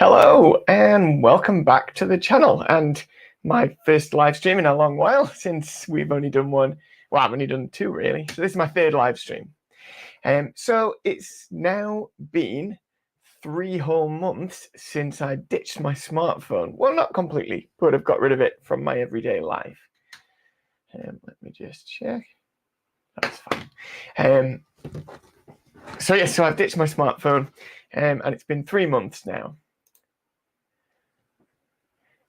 Hello and welcome back to the channel, and my first live stream in a long while, since we've only done one. Well, I've only done two really, so this is my third live stream. So it's now been 3 whole months since I ditched my smartphone. Well, not completely, but I've got rid of it from my everyday life. Let me just check. That's fine. So I've ditched my smartphone, and it's been 3 months now.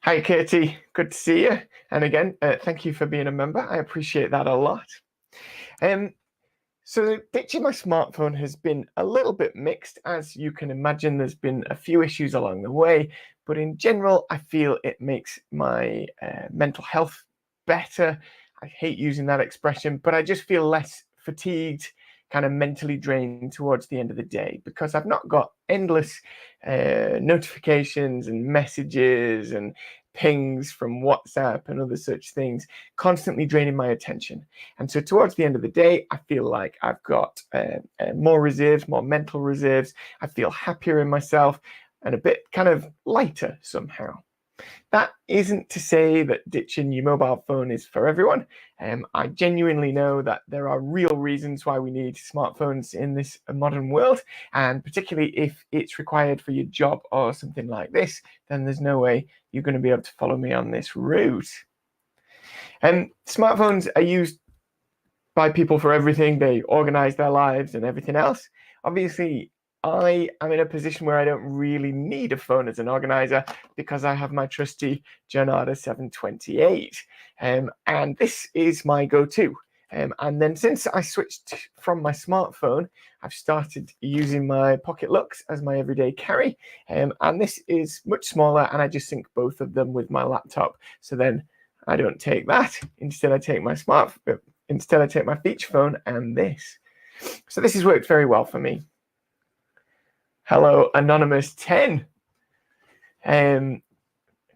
Hi, Katie. Good to see you. And again, thank you for being a member. I appreciate that a lot. So ditching my smartphone has been a little bit mixed. As you can imagine, there's been a few issues along the way, but in general, I feel it makes my mental health better. I hate using that expression, but I just feel less fatigued, kind of mentally drained towards the end of the day, because I've not got endless notifications and messages and pings from WhatsApp and other such things constantly draining my attention. And so towards the end of the day, I feel like I've got more reserves, more mental reserves. I feel happier in myself and a bit kind of lighter somehow. That isn't to say that ditching your mobile phone is for everyone. I genuinely know that there are real reasons why we need smartphones in this modern world, and particularly if it's required for your job or something like this, then there's no way you're going to be able to follow me on this route. Smartphones are used by people for everything. They organize their lives and everything else. Obviously, I am in a position where I don't really need a phone as an organizer, because I have my trusty Giornata 728, and this is my go-to. And then since I switched from my smartphone, I've started using my Pocket Lux as my everyday carry, and this is much smaller, and I just sync both of them with my laptop. So then I don't take that. Instead, I take my feature phone and this. So this has worked very well for me. Hello, Anonymous 10. Thank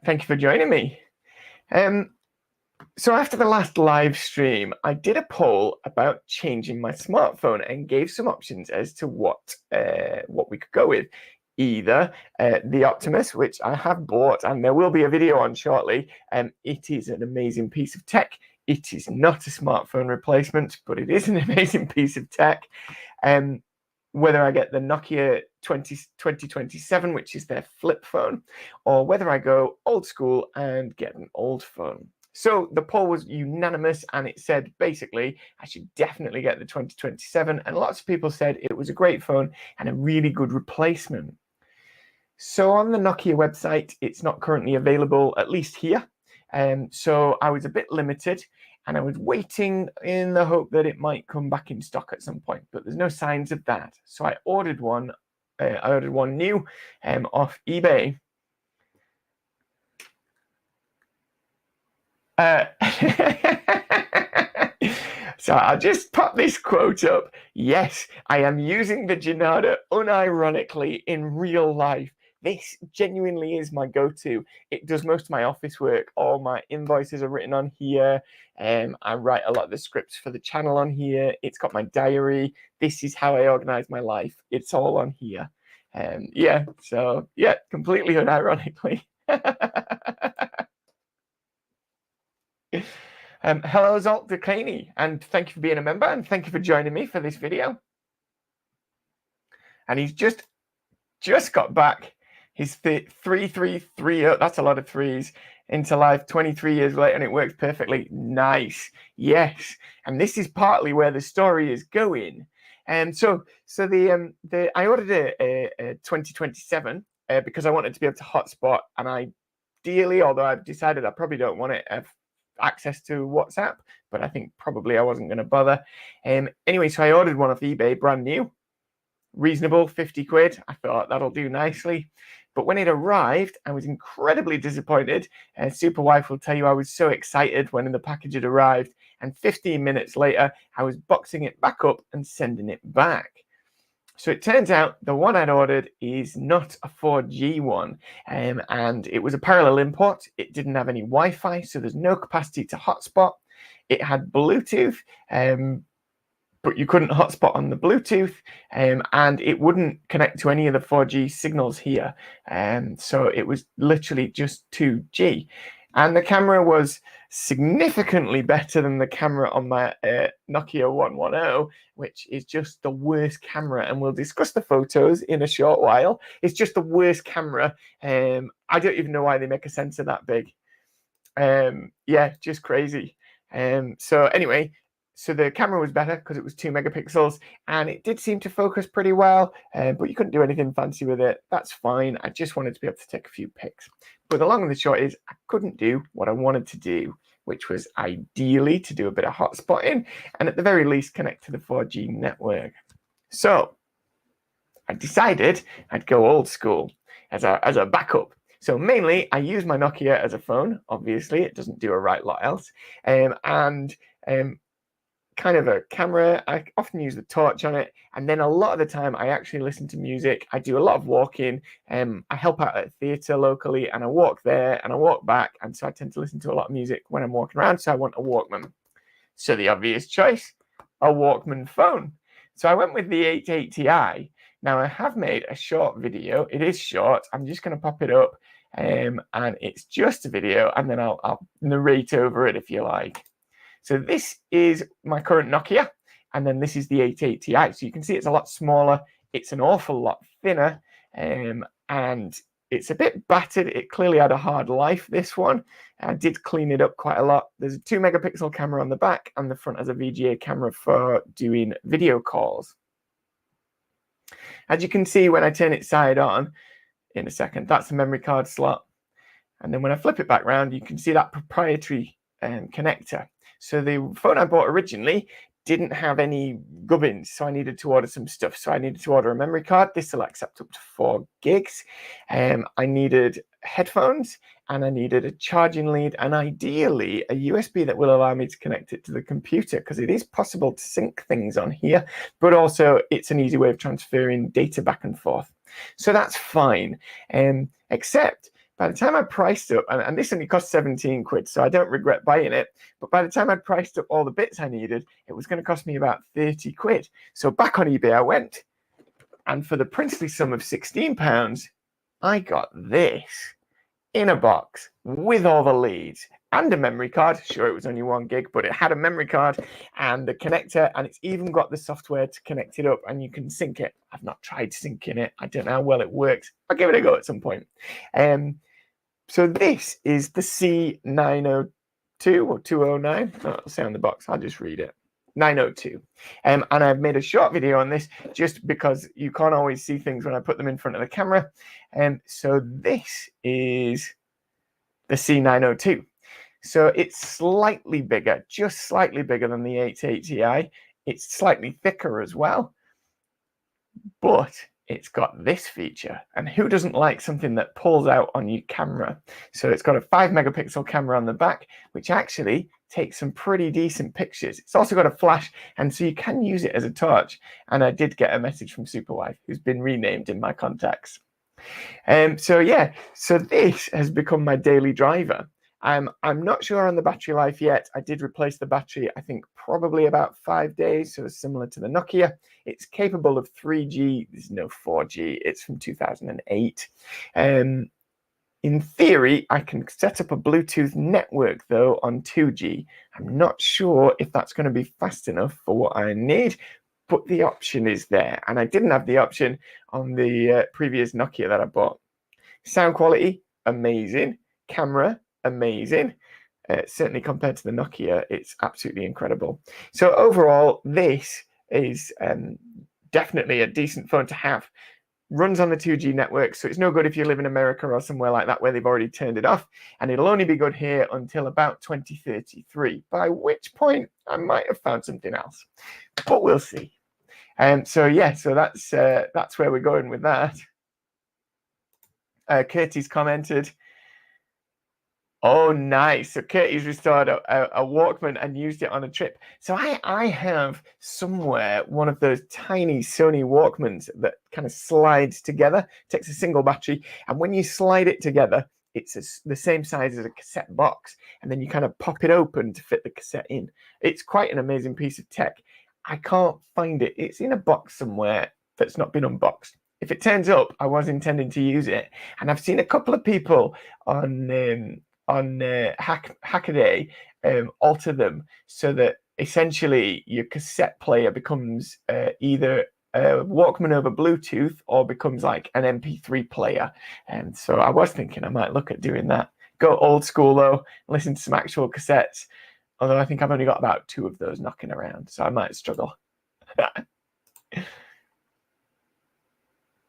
you for joining me. So after the last live stream, I did a poll about changing my smartphone and gave some options as to what we could go with. Either the Optimus, which I have bought and there will be a video on shortly. It is an amazing piece of tech. It is not a smartphone replacement, but it is an amazing piece of tech. Whether I get the Nokia 2027, which is their flip phone, or whether I go old school and get an old phone. So the poll was unanimous, and it said basically I should definitely get the 2027, and lots of people said it was a great phone and a really good replacement. So on the Nokia website, it's not currently available, at least here. So I was a bit limited, and I was waiting in the hope that it might come back in stock at some point, but there's no signs of that. So I ordered one. I ordered one new off eBay. So I'll just pop this quote up. Yes, I am using the Giornata unironically in real life. This genuinely is my go-to. It does most of my office work. All my invoices are written on here. I write a lot of the scripts for the channel on here. It's got my diary. This is how I organize my life. It's all on here. Yeah, so yeah, completely unironically. Hello, Zolt Duclaney, and thank you for being a member, and thank you for joining me for this video. And he's just got back. He's 333. That's a lot of threes into life 23 years later, and it works perfectly. Nice. Yes. And this is partly where the story is going. And so I ordered a 2027 because I wanted to be able to hotspot, and ideally, although I've decided I probably don't want it, have access to WhatsApp, but I think probably I wasn't going to bother. Anyway, so I ordered one off eBay, brand new, reasonable, 50 quid. I thought that'll do nicely. But when it arrived, I was incredibly disappointed. Superwife will tell you I was so excited when the package had arrived, and 15 minutes later, I was boxing it back up and sending it back. So it turns out the one I'd ordered is not a 4G one, and it was a parallel import. It didn't have any Wi-Fi, so there's no capacity to hotspot. It had Bluetooth, but you couldn't hotspot on the Bluetooth, and it wouldn't connect to any of the 4G signals here. So it was literally just 2G. And the camera was significantly better than the camera on my Nokia 110, which is just the worst camera. And we'll discuss the photos in a short while. It's just the worst camera. I don't even know why they make a sensor that big. Yeah, just crazy. So anyway, so the camera was better because it was 2 megapixels, and it did seem to focus pretty well, but you couldn't do anything fancy with it. That's fine. I just wanted to be able to take a few pics. But the long and the short is I couldn't do what I wanted to do, which was ideally to do a bit of hotspotting and at the very least connect to the 4G network. So I decided I'd go old school as a backup. So mainly I use my Nokia as a phone. Obviously, it doesn't do a right lot else. Kind of a camera. I often use the torch on it, and then a lot of the time I actually listen to music. I do a lot of walking. I help out at a theatre locally, and I walk there and I walk back, and so I tend to listen to a lot of music when I'm walking around. So I want a Walkman. So the obvious choice, a Walkman phone. So I went with the 880i. Now I have made a short video. It is short. I'm just going to pop it up, and it's just a video, and then I'll narrate over it if you like. So this is my current Nokia, and then this is the 880i. So you can see it's a lot smaller. It's an awful lot thinner, and it's a bit battered. It clearly had a hard life, this one. I did clean it up quite a lot. There's a 2 megapixel camera on the back, and the front has a VGA camera for doing video calls. As you can see, when I turn it side on, in a second, that's the memory card slot. And then when I flip it back around, you can see that proprietary connector. So the phone I bought originally didn't have any gubbins, so I needed to order some stuff. So I needed to order a memory card. This will accept up to 4 gigs. I needed headphones, and I needed a charging lead, and ideally a USB that will allow me to connect it to the computer, because it is possible to sync things on here, but also it's an easy way of transferring data back and forth. So that's fine, except by the time I priced up, and this only cost 17 quid, so I don't regret buying it, but by the time I'd priced up all the bits I needed, it was going to cost me about 30 quid. So back on eBay I went, and for the princely sum of £16, I got this in a box with all the leads and a memory card. Sure, it was only 1 gig, but it had a memory card and the connector, and it's even got the software to connect it up, and you can sync it. I've not tried syncing it. I don't know how well it works. I'll give it a go at some point. So this is the C902 or 209. Oh, it'll say on the box. I'll just read it. 902. And I've made a short video on this just because you can't always see things when I put them in front of the camera. So this is the C902. So it's slightly bigger, just slightly bigger than the 880i. It's slightly thicker as well, but it's got this feature, and who doesn't like something that pulls out on your camera? So it's got a 5 megapixel camera on the back, which actually takes some pretty decent pictures. It's also got a flash, and so you can use it as a torch. And I did get a message from Superwife, who's been renamed in my contacts. So yeah, so this has become my daily driver. I'm not sure on the battery life yet. I did replace the battery, I think probably about 5 days, so similar to the Nokia. It's capable of 3G. There's no 4G. It's from 2008. In theory, I can set up a Bluetooth network, though, on 2G. I'm not sure if that's going to be fast enough for what I need, but the option is there. And I didn't have the option on the previous Nokia that I bought. Sound quality, amazing. Camera, amazing. Certainly compared to the Nokia, it's absolutely incredible. So overall, this is definitely a decent phone to have. Runs on the 2G network, so it's no good if you live in America or somewhere like that where they've already turned it off, and it'll only be good here until about 2033, by which point I might have found something else, but we'll see. So yeah, so that's where we're going with that. Curtis commented, oh, nice. So Curtis restored a Walkman and used it on a trip. So I have somewhere one of those tiny Sony Walkmans that kind of slides together, takes a single battery, and when you slide it together, it's the same size as a cassette box, and then you kind of pop it open to fit the cassette in. It's quite an amazing piece of tech. I can't find it. It's in a box somewhere that's not been unboxed. If it turns up, I was intending to use it, and I've seen a couple of people on Hackaday alter them so that essentially your cassette player becomes either a Walkman over Bluetooth or becomes like an MP3 player. And so I was thinking I might look at doing that. Go old school though, listen to some actual cassettes. Although I think I've only got about 2 of those knocking around, so I might struggle.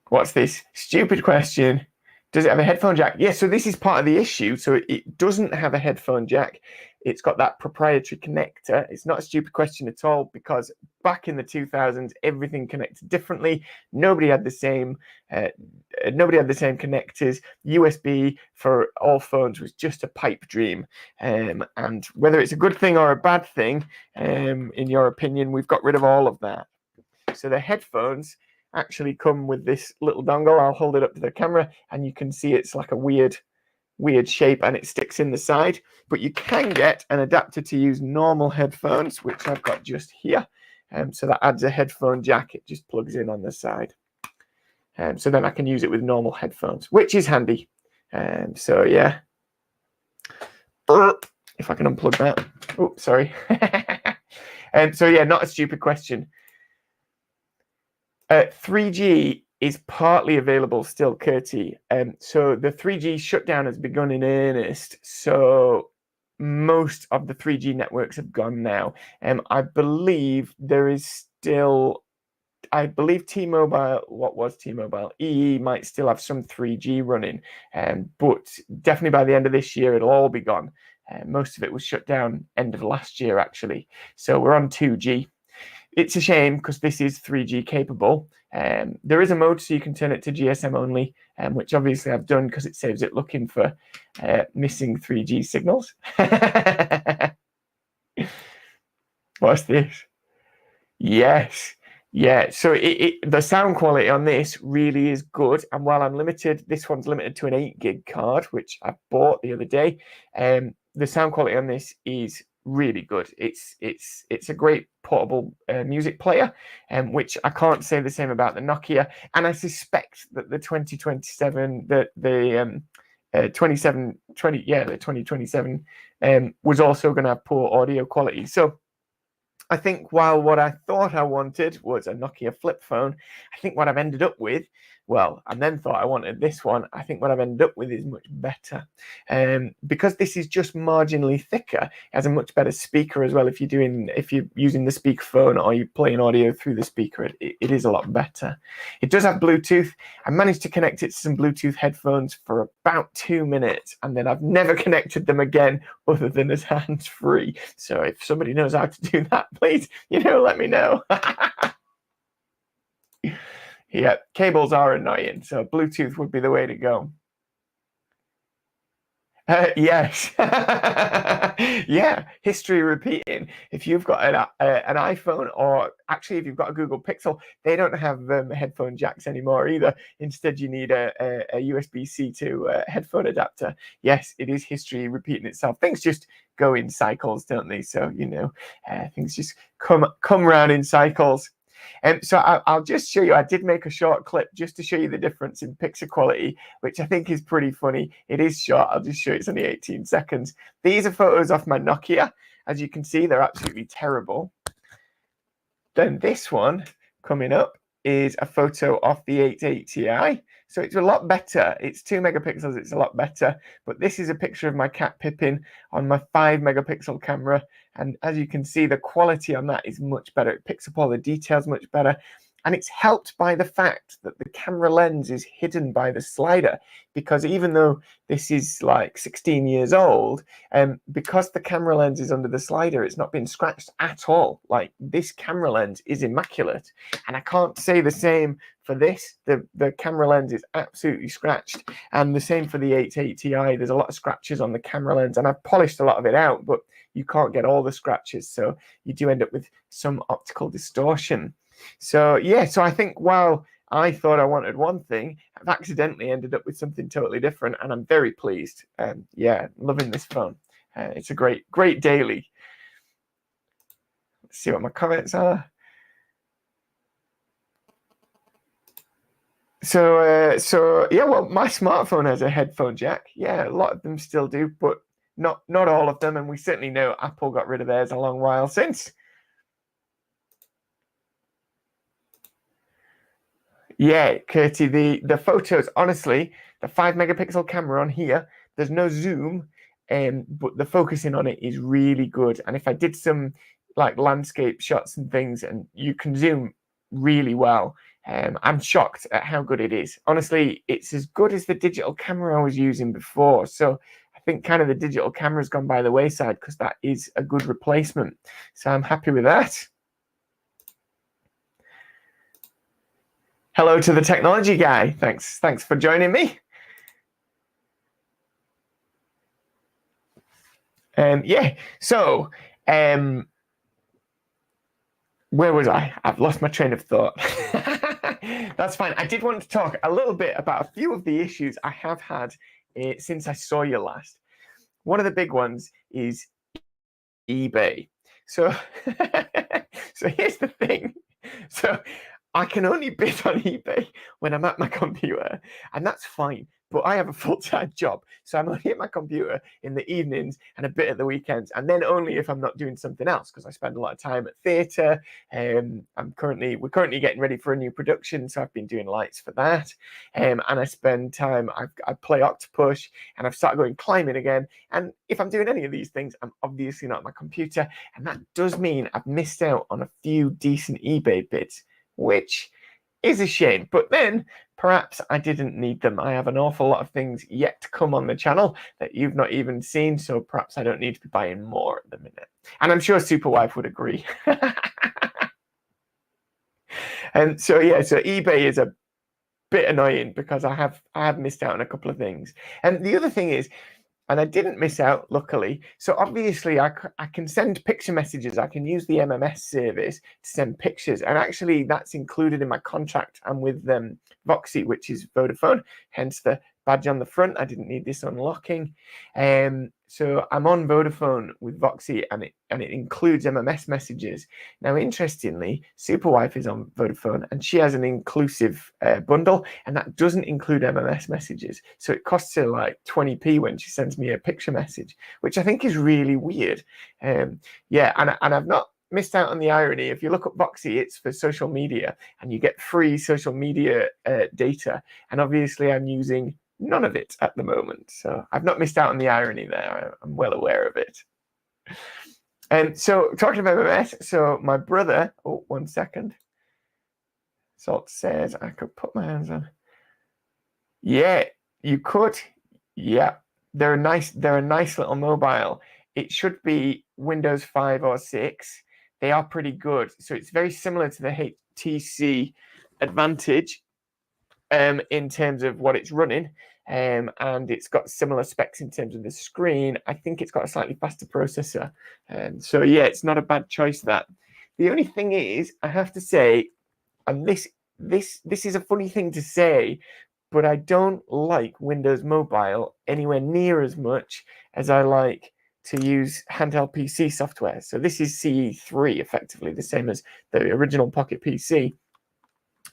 What's this? Stupid question. Does it have a headphone jack? Yes, so this is part of the issue. So it doesn't have a headphone jack. It's got that proprietary connector. It's not a stupid question at all, because back in the 2000s, everything connected differently. Nobody had the same connectors. USB for all phones was just a pipe dream. And whether it's a good thing or a bad thing, in your opinion, we've got rid of all of that. So the headphones actually come with this little dongle. I'll hold it up to the camera and you can see it's like a weird shape and it sticks in the side. But you can get an adapter to use normal headphones, which I've got just here. So that adds a headphone jack. It just plugs in on the side. So then I can use it with normal headphones, which is handy. So yeah. If I can unplug that. Oh, sorry. So yeah, not a stupid question. 3G is partly available still, Curtie. So the 3G shutdown has begun in earnest. So most of the 3G networks have gone now. I believe there is still, T-Mobile, what was T-Mobile? EE might still have some 3G running, but definitely by the end of this year, it'll all be gone. Most of it was shut down end of last year, actually. So we're on 2G. It's a shame because this is 3G capable. There is a mode so you can turn it to GSM only, which obviously I've done because it saves it looking for missing 3G signals. What's this? Yes. Yeah, so the sound quality on this really is good. And while I'm limited, this one's limited to an 8 gig card, which I bought the other day. The sound quality on this is really good. It's a great portable music player, which I can't say the same about the Nokia. And I suspect that the 2027, the 2027 was also going to have poor audio quality. So I think while what I thought I wanted was a Nokia flip phone, I think what I've ended up with, well, and then thought I wanted this one, I think what I've ended up with is much better. Because this is just marginally thicker, it has a much better speaker as well. If you're using the speakerphone or you're playing audio through the speaker, it is a lot better. It does have Bluetooth. I managed to connect it to some Bluetooth headphones for about 2 minutes, and then I've never connected them again other than as hands-free. So if somebody knows how to do that, please, let me know. Yeah, cables are annoying, so Bluetooth would be the way to go. Yes. Yeah, history repeating. If you've got an iPhone, or actually if you've got a Google Pixel, they don't have headphone jacks anymore either. Instead, you need a USB-C to headphone adapter. Yes, it is history repeating itself. Things just go in cycles, don't they? So, things just come around in cycles. So I'll just show you, I did make a short clip just to show you the difference in picture quality, which I think is pretty funny. It is short. I'll just show you. It's only 18 seconds. These are photos off my Nokia. As you can see, they're absolutely terrible. Then this one coming up is a photo of the 880i. So it's a lot better. It's 2 megapixels. It's a lot better. But this is a picture of my cat Pippin on my 5 megapixel camera. And as you can see, the quality on that is much better. It picks up all the details much better. And it's helped by the fact that the camera lens is hidden by the slider, because even though this is like 16 years old, because the camera lens is under the slider, it's not been scratched at all. Like, this camera lens is immaculate. And I can't say the same for this. The camera lens is absolutely scratched. And the same for the 880i. There's a lot of scratches on the camera lens, and I've polished a lot of it out, but you can't get all the scratches. So you do end up with some optical distortion. So yeah, so I think while I thought I wanted one thing, I've accidentally ended up with something totally different, and I'm very pleased. Yeah, loving this phone. It's a great daily. Let's see what my comments are. So yeah, well, my smartphone has a headphone jack. Yeah, a lot of them still do, but not all of them, and we certainly know Apple got rid of theirs a long while since. Yeah, Curti, the photos, honestly, the 5 megapixel camera on here, there's no zoom, but the focusing on it is really good. And if I did some like landscape shots and things, and you can zoom really well, I'm shocked at how good it is. Honestly, it's as good as the digital camera I was using before. So I think kind of the digital camera's gone by the wayside because that is a good replacement. So I'm happy with that. Hello to the technology guy. Thanks for joining me. Yeah, so where was I? I've lost my train of thought. That's fine. I did want to talk a little bit about a few of the issues I have had since I saw you last. One of the big ones is eBay. So, so here's the thing. So I can only bid on eBay when I'm at my computer, and that's fine. But I have a full-time job, so I'm only at my computer in the evenings and a bit at the weekends, and then only if I'm not doing something else, because I spend a lot of time at theatre. We're currently getting ready for a new production, so I've been doing lights for that. And I spend time. I play Octopus, and I've started going climbing again. And if I'm doing any of these things, I'm obviously not at my computer, and that does mean I've missed out on a few decent eBay bids, which is a shame. But then perhaps I didn't need them. I have an awful lot of things yet to come on the channel that you've not even seen, so perhaps I don't need to be buying more at the minute. And I'm sure Superwife would agree. And so yeah, so eBay is a bit annoying because I have missed out on a couple of things. And the other thing is, and I didn't miss out, luckily. So obviously I can send picture messages. I can use the MMS service to send pictures. And actually that's included in my contract. I'm with Voxy, which is Vodafone, hence the badge on the front. I didn't need this unlocking. So I'm on Vodafone with Voxy, and it includes MMS messages. Now, interestingly, Superwife is on Vodafone, and she has an inclusive bundle, and that doesn't include MMS messages. So it costs her like 20p when she sends me a picture message, which I think is really weird. Yeah, and I've not missed out on the irony. If you look up Voxy, it's for social media, and you get free social media data. And obviously, I'm using none of it at the moment, so I've not missed out on the irony there. I'm well aware of it. And so, talking about MMS, so my brother, oh, 1 second. Salt says I could put my hands on. Yeah, you could. Yeah, they're a nice little mobile. It should be Windows 5 or 6. They are pretty good. So it's very similar to the HTC Advantage in terms of what it's running, and it's got similar specs in terms of the screen. I think it's got a slightly faster processor, so yeah, it's not a bad choice. That the only thing is, I have to say, and this is a funny thing to say, but I don't like Windows Mobile anywhere near as much as I like to use handheld PC software. So this is CE3, effectively the same as the original Pocket PC.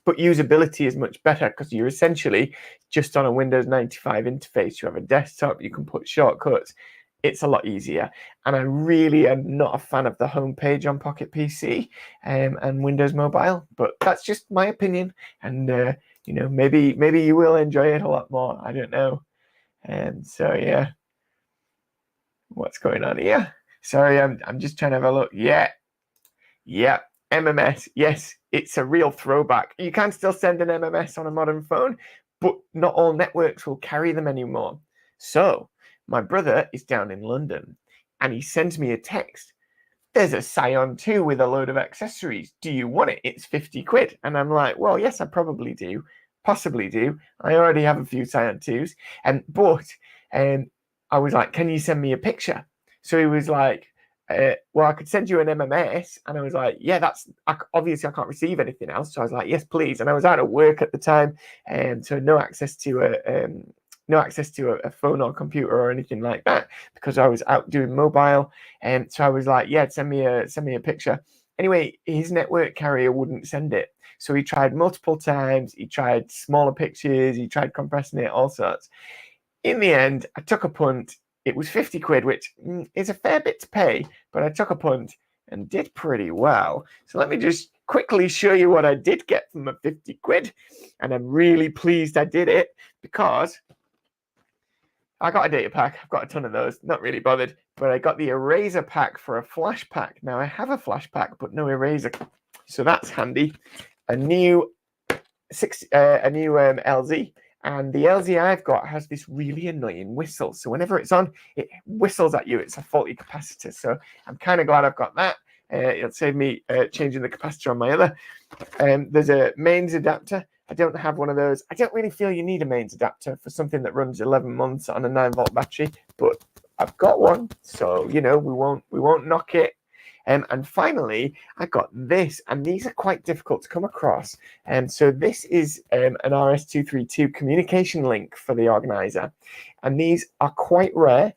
But usability is much better because you're essentially just on a Windows 95 interface. You have a desktop, you can put shortcuts. It's a lot easier. And I really am not a fan of the homepage on Pocket PC and Windows Mobile, but that's just my opinion. And maybe you will enjoy it a lot more. I don't know. And so yeah, what's going on here? Sorry, I'm just trying to have a look. Yeah. MMS, yes, it's a real throwback. You can still send an MMS on a modern phone, but not all networks will carry them anymore. So my brother is down in London, and he sends me a text. There's a Scion 2 with a load of accessories. Do you want it? It's 50 quid. And I'm like, well, yes, I probably do. Possibly do. I already have a few Scion 2s. But I was like, can you send me a picture? So he was like, well, I could send you an MMS. And I was like, yeah, obviously I can't receive anything else. So I was like, yes, please. And I was out of work at the time, so no access to a phone or computer or anything like that, because I was out doing mobile. And so I was like, yeah, send me a picture. Anyway, his network carrier wouldn't send it. So he tried multiple times. He tried smaller pictures. He tried compressing it, all sorts. In the end, I took a punt. It was 50 quid, which is a fair bit to pay, but I took a punt and did pretty well. So let me just quickly show you what I did get from my 50 quid. And I'm really pleased I did it because I got a data pack. I've got a ton of those, not really bothered, but I got the eraser pack for a flash pack. Now I have a flash pack, but no eraser. So that's handy. A new LZ. And the LZ I've got has this really annoying whistle. So whenever it's on, it whistles at you. It's a faulty capacitor. So I'm kind of glad I've got that. It'll save me changing the capacitor on my other. There's a mains adapter. I don't have one of those. I don't really feel you need a mains adapter for something that runs 11 months on a 9-volt battery, but I've got one. So, you know, we won't knock it. And finally, I got this, and these are quite difficult to come across. So this is an RS-232 communication link for the organizer, and these are quite rare,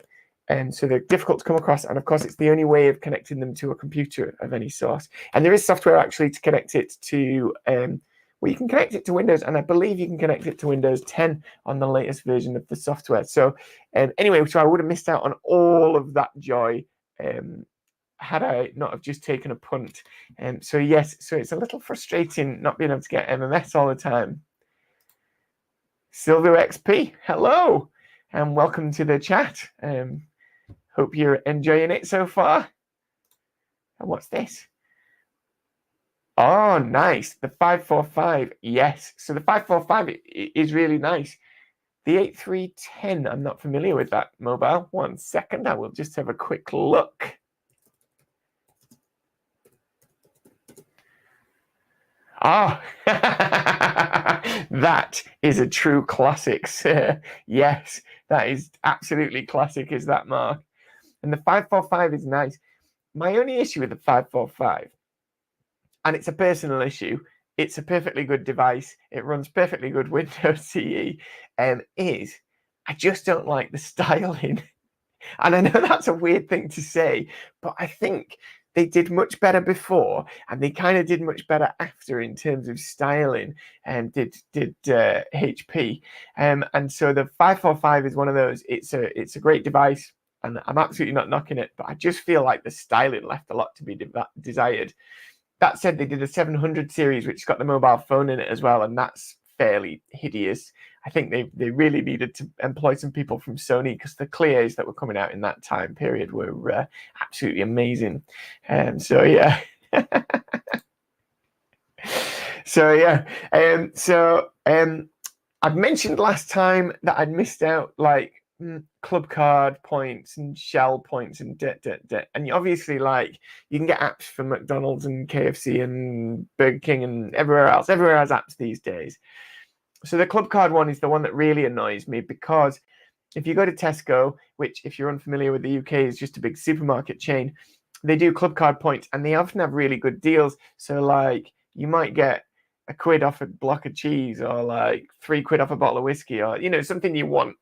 and so they're difficult to come across. And of course, it's the only way of connecting them to a computer of any sort. And there is software actually to connect it to. Well, you can connect it to Windows, and I believe you can connect it to Windows 10 on the latest version of the software. So anyway, so I would have missed out on all of that joy. Had I not have just taken a punt. So yes, so it's a little frustrating not being able to get MMS all the time. Silvio XP, hello, and welcome to the chat. Hope you're enjoying it so far. And what's this? Oh, nice. The 545, yes. So the 545 is really nice. The 8310, I'm not familiar with that mobile. 1 second, I will just have a quick look. Oh, that is a true classic, sir. Yes, that is absolutely classic, is that, Mark? And the 545 is nice. My only issue with the 545, and it's a personal issue, it's a perfectly good device, it runs perfectly good Windows CE, is I just don't like the styling. And I know that's a weird thing to say, but I think they did much better before, and they kind of did much better after in terms of styling, and did HP. And so the 545 is one of those. It's a great device, and I'm absolutely not knocking it, but I just feel like the styling left a lot to be desired. That said, they did a 700 series, which got the mobile phone in it as well, and that's fairly hideous. I think they really needed to employ some people from Sony, because the Clears that were coming out in that time period were absolutely amazing. So yeah. I've mentioned last time that I'd missed out like club card points and Shell points and and obviously, like, you can get apps for McDonald's and KFC and Burger King and everywhere else. Everywhere has apps these days. So the club card one is the one that really annoys me, because if you go to Tesco, which, if you're unfamiliar with the UK, is just a big supermarket chain, they do club card points, and they often have really good deals. So like, you might get £1 off a block of cheese, or like £3 off a bottle of whiskey, or, you know, something you want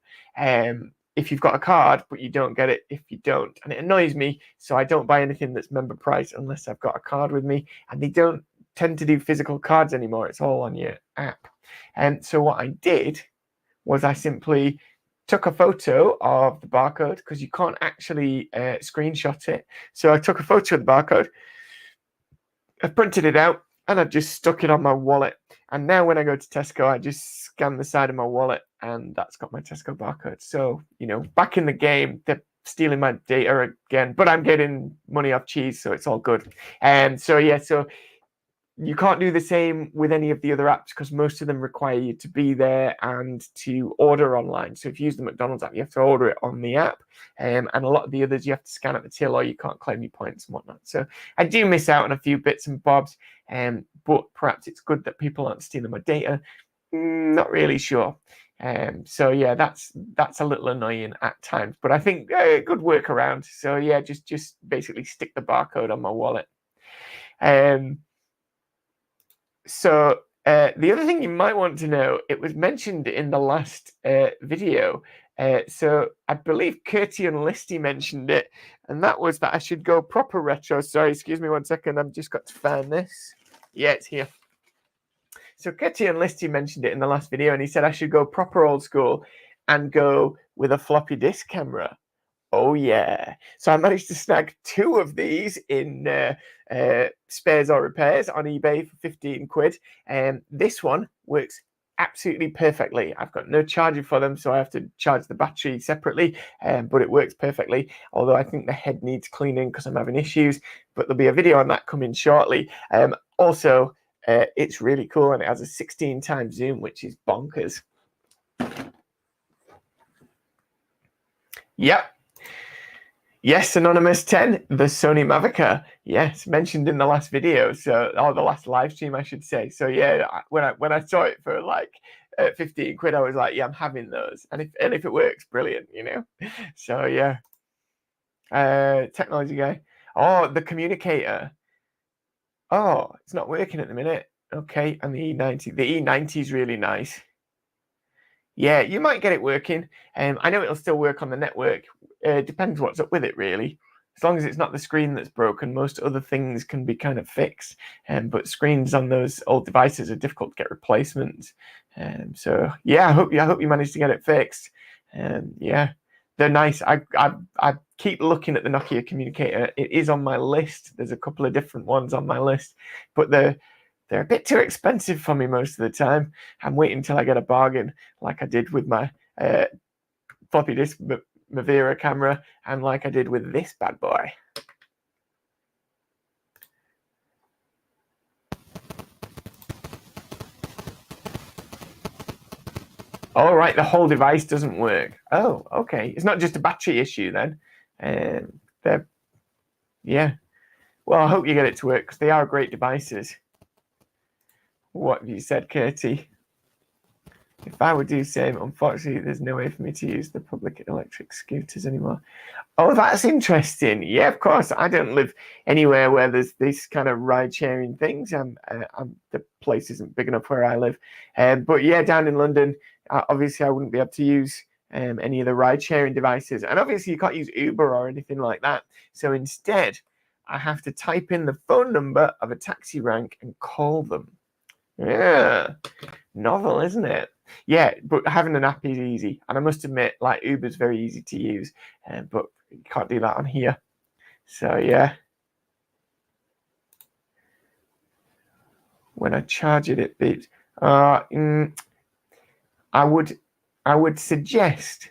if you've got a card, but you don't get it if you don't. And it annoys me, so I don't buy anything that's member price unless I've got a card with me. And they don't tend to do physical cards anymore. It's all on your app. And so what I did was I simply took a photo of the barcode, because you can't actually screenshot it. So I took a photo of the barcode, I printed it out, and I just stuck it on my wallet. And now when I go to Tesco, I just scan the side of my wallet, and that's got my Tesco barcode. So, you know, back in the game, they're stealing my data again, but I'm getting money off cheese, so it's all good. And so, yeah, so you can't do the same with any of the other apps, because most of them require you to be there and to order online. So if you use the McDonald's app, you have to order it on the app. And a lot of the others, you have to scan at the till, or you can't claim your points and whatnot. So I do miss out on a few bits and bobs, but perhaps it's good that people aren't stealing my data. Not really sure. So yeah, that's a little annoying at times, but I think a good workaround. So yeah, just basically stick the barcode on my wallet. So the other thing you might want to know, it was mentioned in the last video. So I believe Curti and Listy mentioned it, and that was that I should go proper retro. Sorry, excuse me 1 second. I've just got to find this. Yeah, it's here. So Kitty and Listy mentioned it in the last video, and he said I should go proper old school and go with a floppy disk camera. Oh yeah. So I managed to snag 2 of these in spares or repairs on eBay for 15 quid. This one works absolutely perfectly. I've got no charger for them, so I have to charge the battery separately, but it works perfectly. Although I think the head needs cleaning because I'm having issues, but there'll be a video on that coming shortly. Also, it's really cool, and it has a 16 times zoom, which is bonkers. Yep. Yes, Anonymous 10, the Sony Mavica. Yes, mentioned in the last video, or the last live stream, I should say. So yeah, when I saw it for like 15 quid, I was like, yeah, I'm having those. And if it works, brilliant, you know. So yeah. Technology guy. Oh, the communicator. Oh, it's not working at the minute. Okay, and the E90. The E90 is really nice. Yeah, you might get it working. I know it'll still work on the network. Depends what's up with it, really. As long as it's not the screen that's broken, most other things can be kind of fixed. But screens on those old devices are difficult to get replacements. So yeah, I hope you managed to get it fixed. Yeah, they're nice. I keep looking at the Nokia communicator. It is on my list. There's a couple of different ones on my list, but they're a bit too expensive for me most of the time. I'm waiting until I get a bargain, like I did with my floppy disk Mavira camera, and like I did with this bad boy. All right, the whole device doesn't work. Oh, okay. It's not just a battery issue then. Yeah. Well, I hope you get it to work because they are great devices. What have you said, Katie? If I would do the same, unfortunately, there's no way for me to use the public electric scooters anymore. Oh, that's interesting. Yeah, of course. I don't live anywhere where there's this kind of ride-sharing things. The place isn't big enough where I live. But yeah, down in London, obviously I wouldn't be able to use any of the ride-sharing devices. And obviously you can't use Uber or anything like that. So instead, I have to type in the phone number of a taxi rank and call them. Yeah, novel, isn't it? Yeah, but having an app is easy, and I must admit, like Uber's very easy to use, but you can't do that on here. So yeah, when I charge it, it beeps. I would suggest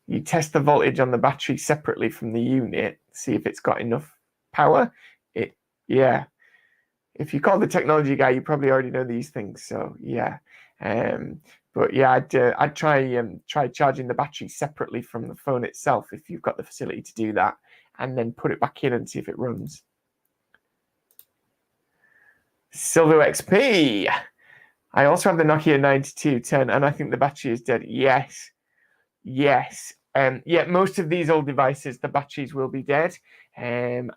you test the voltage on the battery separately from the unit, see if it's got enough power. Yeah. If you call the technology guy, you probably already know these things. So yeah, but yeah, I'd try charging the battery separately from the phone itself if you've got the facility to do that, and then put it back in and see if it runs. Silver XP. I also have the Nokia 9210, and I think the battery is dead. Yes. Yeah, most of these old devices, the batteries will be dead, and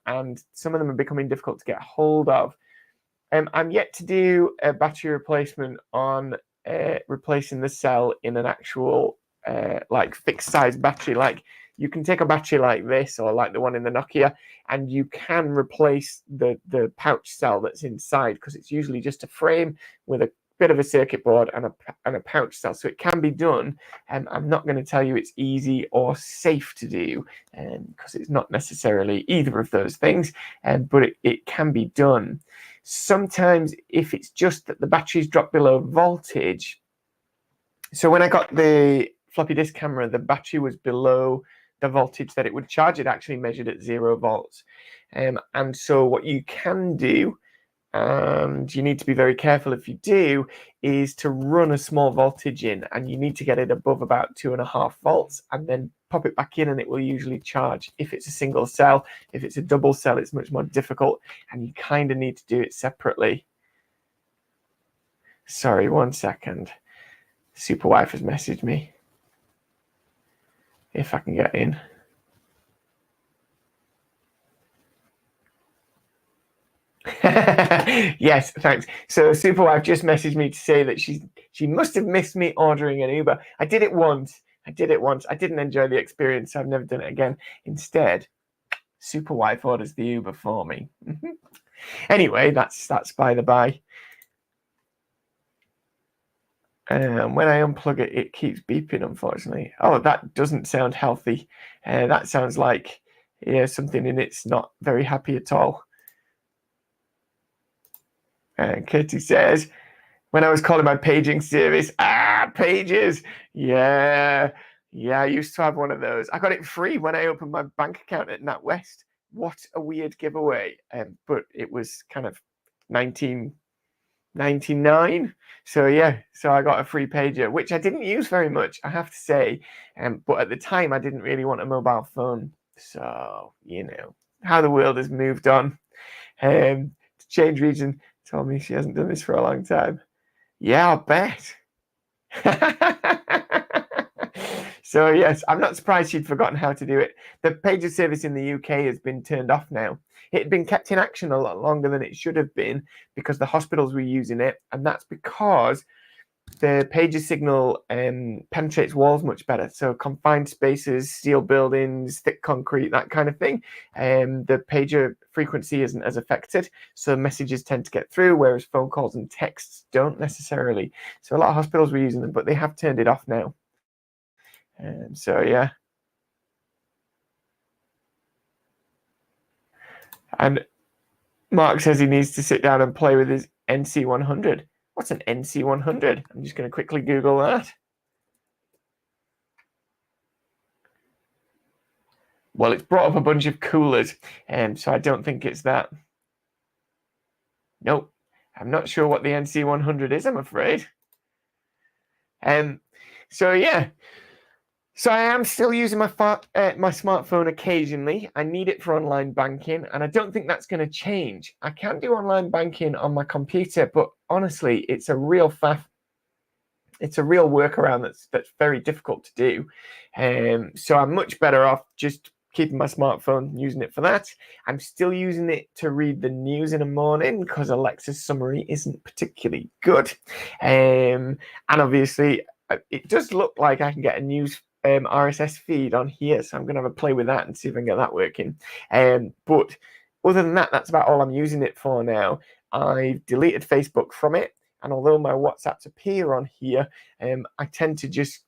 some of them are becoming difficult to get hold of. I'm yet to do a battery replacement on replacing the cell in an actual like fixed size battery. Like you can take a battery like this or like the one in the Nokia, and you can replace the pouch cell that's inside, because it's usually just a frame with a bit of a circuit board and a pouch cell. So it can be done. I'm not going to tell you it's easy or safe to do, because it's not necessarily either of those things, but it can be done. Sometimes if it's just that the batteries drop below voltage. So when I got the floppy disk camera, the battery was below the voltage that it would charge. It actually measured at 0 volts. And so what you can do, and you need to be very careful if you do, is to run a small voltage in, and you need to get it above about 2.5 volts, and then pop it back in, and it will usually charge. If it's a single cell, if it's a double cell, it's much more difficult, and you kind of need to do it separately. Sorry, 1 second. Superwife has messaged me. If I can get in. Yes, thanks. So Superwife just messaged me to say that she must have missed me ordering an Uber. I did it once. I didn't enjoy the experience, so I've never done it again. Instead, Superwife orders the Uber for me. Anyway, that's by the by. When I unplug it, it keeps beeping, unfortunately. Oh, that doesn't sound healthy. That sounds like something in it's not very happy at all. Katie says, when I was calling my paging service, pages. Yeah, I used to have one of those. I got it free when I opened my bank account at NatWest. What a weird giveaway. But it was kind of 1999. So yeah, so I got a free pager, which I didn't use very much, I have to say. But at the time, I didn't really want a mobile phone. So, how the world has moved on. To change region, told me she hasn't done this for a long time. Yeah, I'll bet. So yes, I'm not surprised she'd forgotten how to do it. The pager service in the UK has been turned off now. It had been kept in action a lot longer than it should have been because the hospitals were using it, and that's because the pager signal penetrates walls much better. So confined spaces, steel buildings, thick concrete, that kind of thing. The pager frequency isn't as affected, so messages tend to get through, whereas phone calls and texts don't necessarily. So a lot of hospitals were using them, but they have turned it off now. So yeah. And Mark says he needs to sit down and play with his NC100. What's an NC100? I'm just going to quickly Google that. Well, it's brought up a bunch of coolers, so I don't think it's that. Nope, I'm not sure what the NC100 is, I'm afraid. So yeah, so I am still using my smartphone occasionally. I need it for online banking, and I don't think that's going to change. I can do online banking on my computer, but honestly, it's a real faff. It's a real workaround that's very difficult to do. So I'm much better off just keeping my smartphone, using it for that. I'm still using it to read the news in the morning because Alexa's summary isn't particularly good. And obviously, it does look like I can get a news RSS feed on here, so I'm going to have a play with that and see if I can get that working. But other than that, that's about all I'm using it for now. I've deleted Facebook from it. And although my WhatsApps appear on here, I tend to just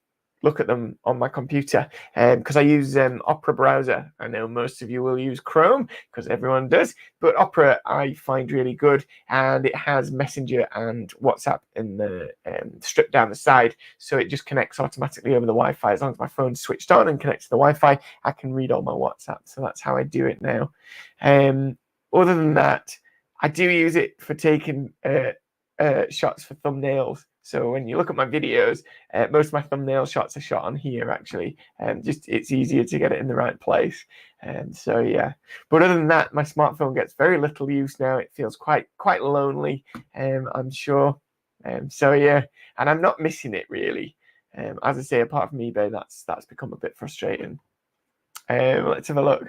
look at them on my computer because I use Opera browser. I know most of you will use Chrome because everyone does, but Opera I find really good, and it has Messenger and WhatsApp in the strip down the side, so it just connects automatically over the Wi-Fi. As long as my phone's switched on and connects to the Wi-Fi, I can read all my WhatsApp. So that's how I do it now. Other than that, I do use it for taking shots for thumbnails. So when you look at my videos, most of my thumbnail shots are shot on here actually. Just it's easier to get it in the right place. So yeah. But other than that, my smartphone gets very little use now. It feels quite lonely, I'm sure. So yeah, and I'm not missing it really. As I say, apart from eBay, that's become a bit frustrating. Let's have a look.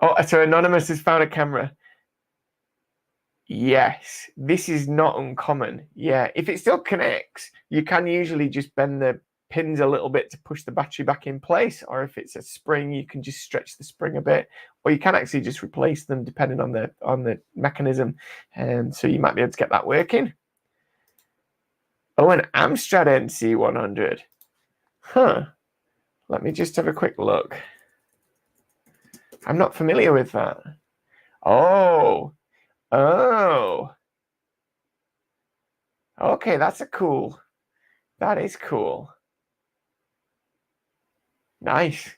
Oh, so Anonymous has found a camera. Yes, this is not uncommon. Yeah, if it still connects, you can usually just bend the pins a little bit to push the battery back in place, or if it's a spring, you can just stretch the spring a bit, or you can actually just replace them depending on the mechanism. And so you might be able to get that working. Oh, an Amstrad NC100. Huh. Let me just have a quick look. I'm not familiar with that. Oh. Okay, that is cool. Nice.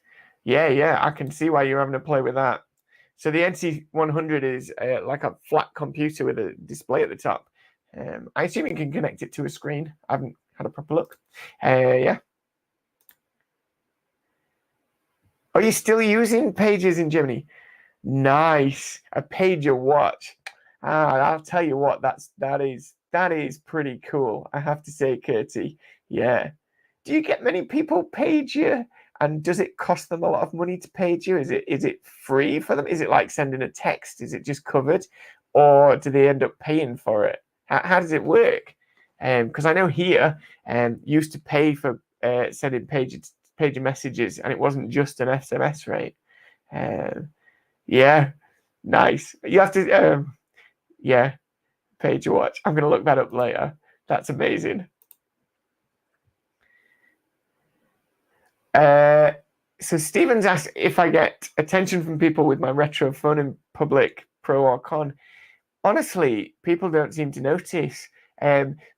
Yeah, I can see why you're having to play with that. So the NC100 is like a flat computer with a display at the top. I assume you can connect it to a screen. I haven't had a proper look. Yeah. Are you still using pages in Germany? Nice. A pager watch. I'll tell you what, that is pretty cool. I have to say, Curtie. Yeah. Do you get many people page you? And does it cost them a lot of money to page you? Is it free for them? Is it like sending a text? Is it just covered? Or do they end up paying for it? How does it work? Because I know here used to pay for sending pager messages, and it wasn't just an SMS rate. Yeah, nice. You have to, yeah, pager watch. I'm going to look that up later. That's amazing. So Stephen's asked if I get attention from people with my retro phone in public, pro or con. Honestly, people don't seem to notice.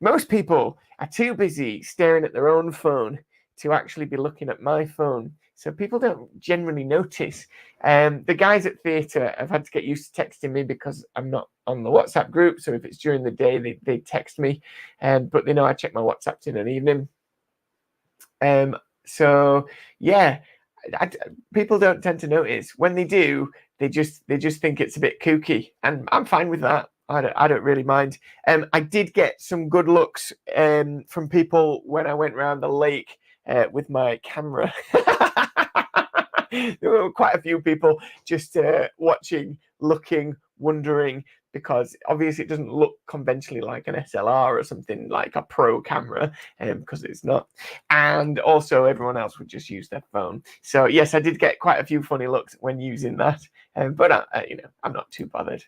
Most people are too busy staring at their own phone to actually be looking at my phone. So people don't generally notice. The guys at theatre have had to get used to texting me because I'm not on the WhatsApp group. So if it's during the day, they text me. But they know I check my WhatsApps in an evening. So yeah, people don't tend to notice. When they do, they just think it's a bit kooky, and I'm fine with that. I don't really mind. I did get some good looks from people when I went around the lake with my camera. There were quite a few people just watching, looking, wondering, because obviously it doesn't look conventionally like an SLR or something like a pro camera, because it's not. And also everyone else would just use their phone. So yes, I did get quite a few funny looks when using that, but I'm not too bothered.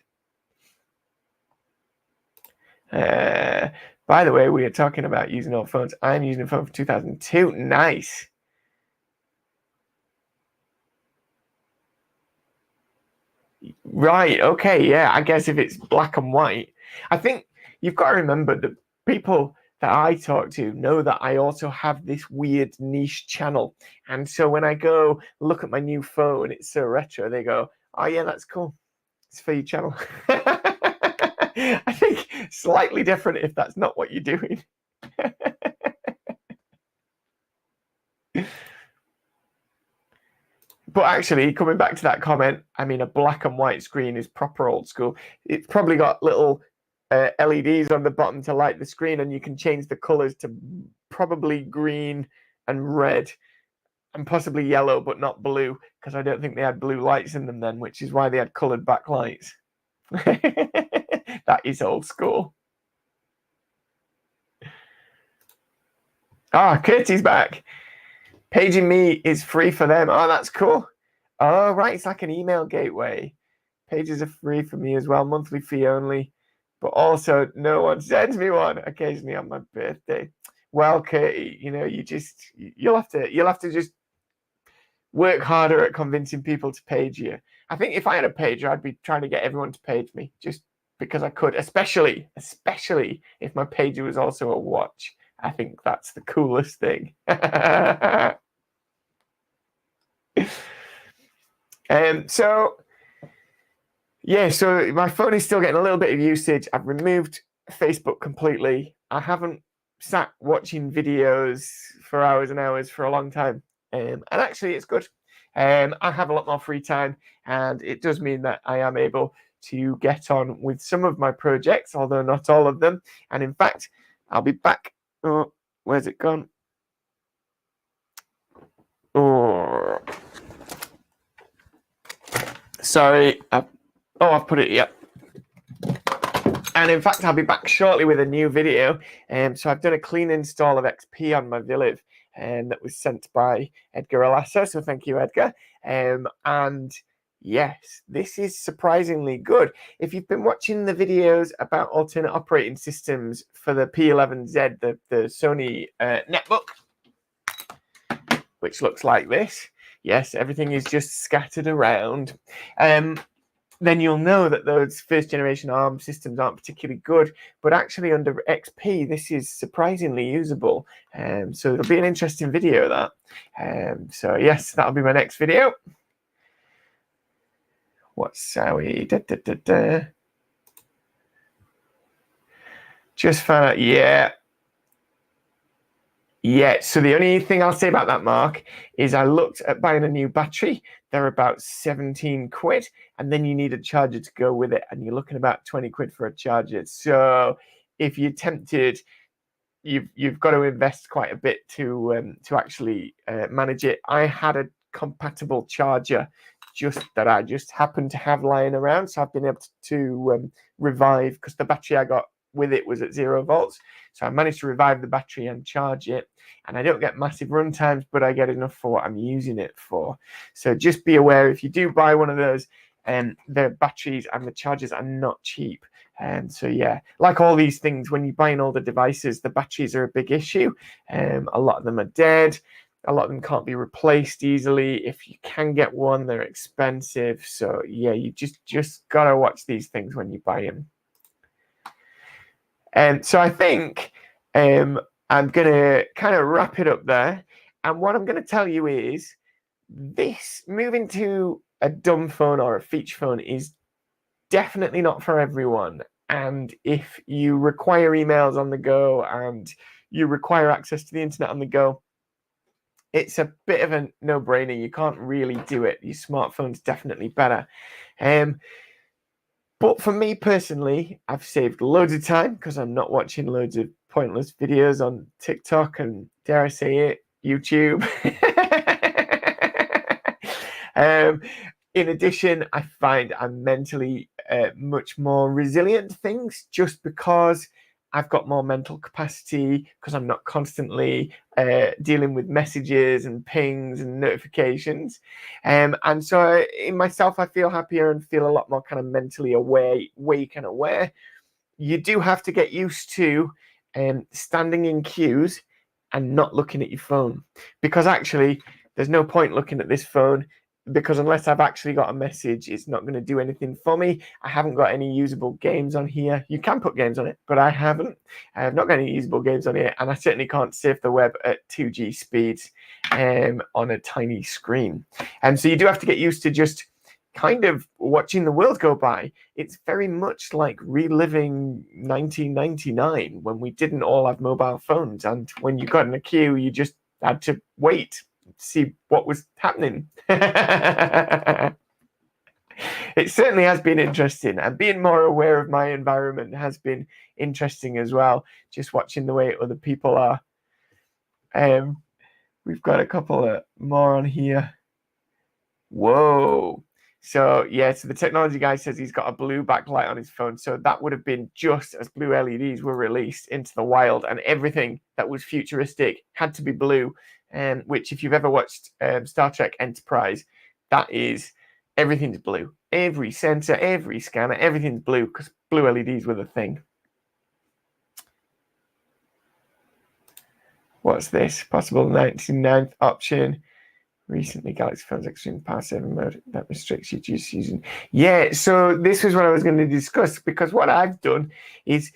By the way, we are talking about using old phones. I'm using a phone from 2002. Nice. Right. Okay. Yeah. I guess if it's black and white, I think you've got to remember that people that I talk to know that I also have this weird niche channel. And so when I go look at my new phone, it's so retro, they go, oh, yeah, that's cool. It's for your channel. I think slightly different if that's not what you're doing. But actually, coming back to that comment, I mean, a black and white screen is proper old school. It's probably got little LEDs on the bottom to light the screen, and you can change the colors to probably green and red and possibly yellow, but not blue, because I don't think they had blue lights in them then, which is why they had colored backlights. That is old school. Ah, Curtie's back. Paging me is free for them. Oh, that's cool. Oh, right. It's like an email gateway. Pages are free for me as well, monthly fee only. But also, no one sends me one occasionally on my birthday. Well, Curtie, you'll have to just work harder at convincing people to page you. I think if I had a pager, I'd be trying to get everyone to page me just because I could, especially if my pager was also a watch. I think that's the coolest thing. So my phone is still getting a little bit of usage. I've removed Facebook completely. I haven't sat watching videos for hours and hours for a long time. And actually, it's good. I have a lot more free time, and it does mean that I am able to get on with some of my projects, although not all of them. And in fact, I'll be back. Oh, where's it gone? Oh, sorry. I've put it. Yep. And in fact, I'll be back shortly with a new video. So I've done a clean install of XP on my Viliv, that was sent by Edgar Alasso. So thank you, Edgar. And yes, this is surprisingly good. If you've been watching the videos about alternate operating systems for the P11Z, the Sony netbook, which looks like this. Yes, everything is just scattered around. Then you'll know that those first generation ARM systems aren't particularly good, but actually under XP, this is surprisingly usable. So it'll be an interesting video, that. So yes, that'll be my next video. What's we? Just found out, yeah. So the only thing I'll say about that, Mark, is I looked at buying a new battery. They're about 17 quid, and then you need a charger to go with it, and you're looking about 20 quid for a charger. So if you're tempted, you've got to invest quite a bit to actually manage it. I had a compatible charger that I just happened to have lying around, so I've been able to revive, because the battery I got with it was at 0 volts. So I managed to revive the battery and charge it. And I don't get massive run times, but I get enough for what I'm using it for. So just be aware, if you do buy one of those, the batteries and the chargers are not cheap. And so yeah, like all these things, when you're buying older devices, the batteries are a big issue. A lot of them are dead. A lot of them can't be replaced easily. If you can get one, they're expensive. So yeah, you just gotta watch these things when you buy them. And so I think I'm gonna kind of wrap it up there. And what I'm gonna tell you is this moving to a dumb phone or a feature phone is definitely not for everyone. And if you require emails on the go and you require access to the internet on the go, it's a bit of a no-brainer. You can't really do it. Your smartphone's definitely better. But for me personally, I've saved loads of time because I'm not watching loads of pointless videos on TikTok and, dare I say it, YouTube. In addition, I find I'm mentally much more resilient to things just because I've got more mental capacity, because I'm not constantly dealing with messages and pings and notifications. And so in myself, I feel happier and feel a lot more kind of mentally awake and aware. You do have to get used to standing in queues and not looking at your phone, because actually there's no point looking at this phone, because unless I've actually got a message, it's not going to do anything for me. I haven't got any usable games on here. You can put games on it, but I haven't. I have not got any usable games on here, and I certainly can't surf the web at 2G speeds on a tiny screen. And so you do have to get used to just kind of watching the world go by. It's very much like reliving 1999 when we didn't all have mobile phones, and when you got in a queue, you just had to wait, see what was happening. It certainly has been interesting, and being more aware of my environment has been interesting as well, just watching the way other people are. We've got a couple more on here. Whoa. So yeah, so the technology guy says he's got a blue backlight on his phone. So that would have been just as blue LEDs were released into the wild, and everything that was futuristic had to be blue. Which, if you've ever watched Star Trek Enterprise, that is, everything's blue. Every sensor, every scanner, everything's blue, because blue LEDs were the thing. What's this? Possible 99th option. Recently, Galaxy phones extreme power saving mode that restricts you just using. Yeah, so this was what I was going to discuss, because what I've done is,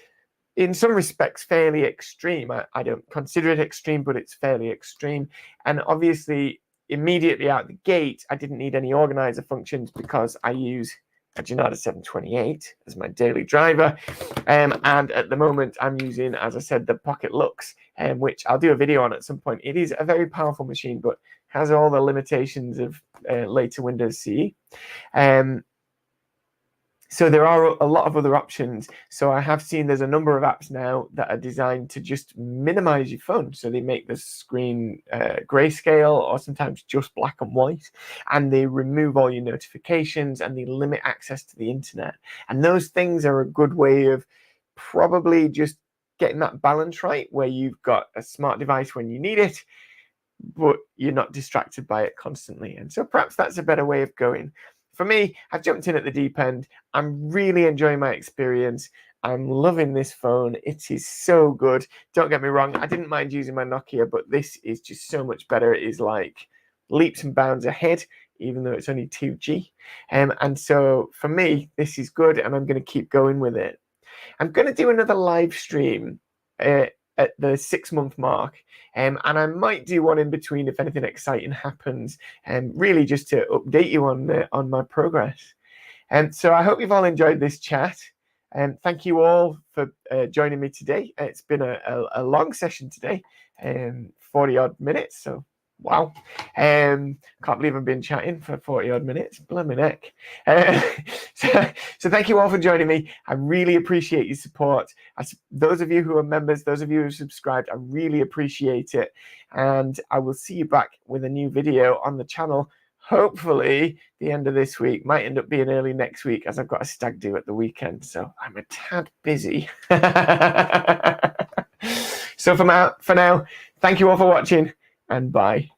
in some respects, fairly extreme. I don't consider it extreme, but it's fairly extreme. And obviously, immediately out the gate, I didn't need any organizer functions because I use a Janata 728 as my daily driver. And at the moment, I'm using, as I said, the Pocket Lux, which I'll do a video on at some point. It is a very powerful machine, but has all the limitations of later Windows CE. So there are a lot of other options. So I have seen there's a number of apps now that are designed to just minimize your phone. So they make the screen grayscale, or sometimes just black and white, and they remove all your notifications, and they limit access to the internet. And those things are a good way of probably just getting that balance right, where you've got a smart device when you need it, but you're not distracted by it constantly. And so perhaps that's a better way of going. For me, I've jumped in at the deep end. I'm really enjoying my experience. I'm loving this phone. It is so good. Don't get me wrong, I didn't mind using my Nokia, but this is just so much better. It is like leaps and bounds ahead, even though it's only 2G. And so for me, this is good, and I'm going to keep going with it. I'm going to do another live stream at the 6-month mark, and I might do one in between if anything exciting happens, and really just to update you on my progress. And so I hope you've all enjoyed this chat, and thank you all for joining me today. It's been a long session today, 40 odd minutes, so wow. Can't believe I've been chatting for 40 odd minutes. Blimey neck. So thank you all for joining me. I really appreciate your support. Those of you who are members, those of you who have subscribed, I really appreciate it. And I will see you back with a new video on the channel. Hopefully the end of this week. Might end up being early next week, as I've got a stag do at the weekend. So I'm a tad busy. So for now, thank you all for watching, and bye.